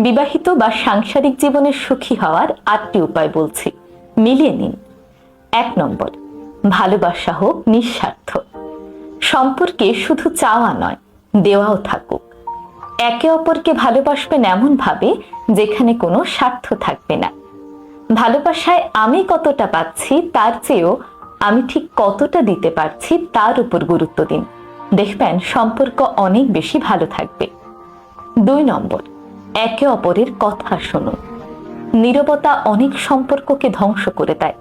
বিবাহিত বা সাংসারিক জীবনে সুখী হওয়ার 8টি উপায় বলছি, মিলিয়ে নিন। 1 নম্বর, ভালোবাসা হোক নিঃস্বার্থ। সম্পর্কে শুধু চাওয়া নয়, দেওয়াও থাকুক। একে অপরকে ভালোবাসবেন এমন ভাবে যেখানে কোনো স্বার্থ থাকবে না। ভালোবাসায় আমি কতটা পাচ্ছি তার চেয়েও আমি ঠিক কতটা দিতে পারছি তার উপর গুরুত্ব দিন, দেখবেন সম্পর্ক অনেক বেশি ভালো থাকবে। 2 নম্বর, একে অপরের কথা শুনুন। নীরবতা অনেক সম্পর্ককে ধ্বংস করে দেয়,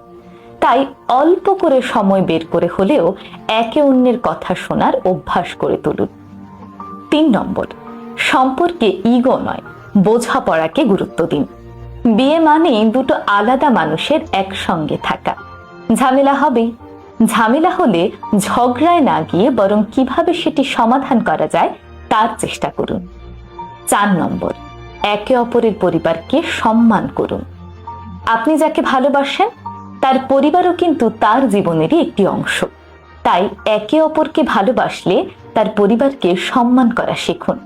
তাই অল্প করে সময় বের করে হলেও একে অন্যের কথা শোনার অভ্যাস করে তুলুন। 3 নম্বর, সম্পর্কে ইগো নয়, বোঝাপড়াকে গুরুত্ব দিন। বিয়ে মানে দুটো আলাদা মানুষের একসঙ্গে থাকা। ঝামেলা হবেই, ঝামেলা হলে ঝগড়ায় না গিয়ে বরং কিভাবে সেটি সমাধান করা যায় তার চেষ্টা করুন। 4 নম্বর, একে অপরের পরিবারকে সম্মান করুন। আপনি যাকে ভালোবাসেন তার পরিবারও কিন্তু তার জীবনেরই একটি অংশ, তাই একে অপরকে ভালোবাসলে তার পরিবারকে সম্মান করা শিখুন।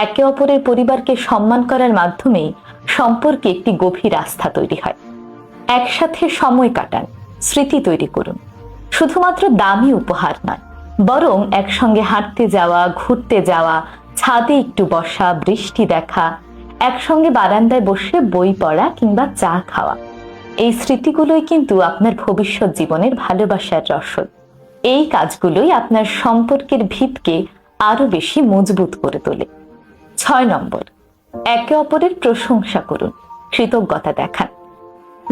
একে অপরের পরিবারকে সম্মান করার মাধ্যমেই সম্পর্কে একটি গভীর আস্থা তৈরি হয়। একসাথে সময় কাটান, স্মৃতি তৈরি করুন। শুধুমাত্র দামি উপহার নয়, বরং একসঙ্গে হাঁটতে যাওয়া, ঘুরতে যাওয়া, ছাদে একটু বসা, বৃষ্টি দেখা, একসঙ্গে বারান্দায় বসে বই পড়া কিংবা চা খাওয়া, এই স্মৃতিগুলোই কিন্তু আপনার ভবিষ্যৎ জীবনের ভালোবাসার রসদ। এই কাজগুলোই আপনার সম্পর্কের ভিতকে আরো বেশি মজবুত করে তোলে। 6 নম্বর, একে অপরের প্রশংসা করুন, কৃতজ্ঞতা দেখান।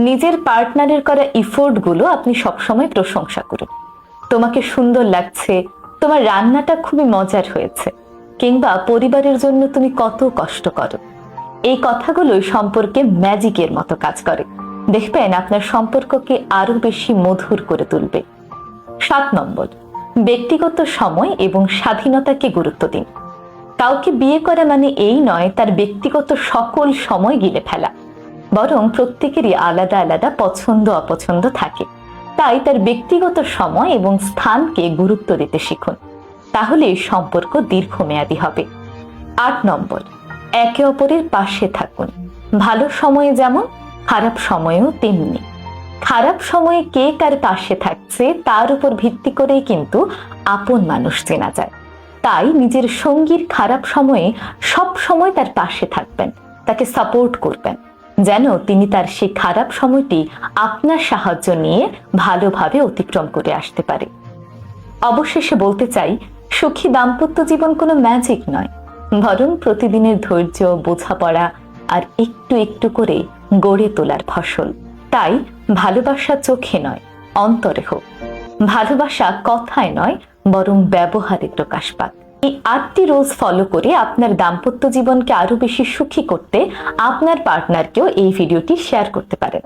নিজের পার্টনারের করা ইফোর্টগুলো আপনি সবসময় প্রশংসা করুন। তোমাকে সুন্দর লাগছে, তোমার রান্নাটা খুবই মজার হয়েছে, কিংবা পরিবারের জন্য তুমি কত কষ্ট করো। এই কথাগুলোই সম্পর্কে ম্যাজিকের মতো কাজ করে, দেখবেন আপনার সম্পর্ককে আরো বেশি মধুর করে তুলবে। 7 নম্বর, ব্যক্তিগত সময় এবং স্বাধীনতাকে গুরুত্ব দিন। কাউকে বিয়ে করা মানে এই নয় তার ব্যক্তিগত সকল সময় গিলে ফেলা, বরং প্রত্যেকেরই আলাদা আলাদা পছন্দ অপছন্দ থাকে, তাই তার ব্যক্তিগত সময় এবং স্থানকে গুরুত্ব দিতে শিখুন, তাহলে সম্পর্ক দীর্ঘমেয়াদী হবে। 8 নম্বর, একে অপরের পাশে থাকুন। ভালো সময়ে যেমন, খারাপ সময়েও তেমনি। খারাপ সময়ে কে কার পাশে থাকছে তার উপর ভিত্তি করেই কিন্তু আপন মানুষ চেনা যায়। তাই নিজের সঙ্গীর খারাপ সময়ে সব সময় তার পাশে থাকবেন, তাকে সাপোর্ট করবেন, যেন তিনি তার সেই খারাপ সময়টি আপনার সাহায্য নিয়ে ভালোভাবে অতিক্রম করে আসতে পারে। অবশেষে বলতে চাই, সুখী দাম্পত্য জীবন কোনো ম্যাজিক নয়, বরং প্রতিদিনের ধৈর্য, বোঝাপড়া আর একটু একটু করে গড়ে তোলার ফসল। তাই ভালোবাসা চোখে নয়, অন্তরে হোক। ভালোবাসা কথায় নয়, বরং ব্যবহারে প্রকাশ পাক। এই 8টি রুলস ফলো করে আপনার দাম্পত্য জীবনকে আরো বেশি সুখী করতে আপনার পার্টনারকেও এই ভিডিওটি শেয়ার করতে পারেন।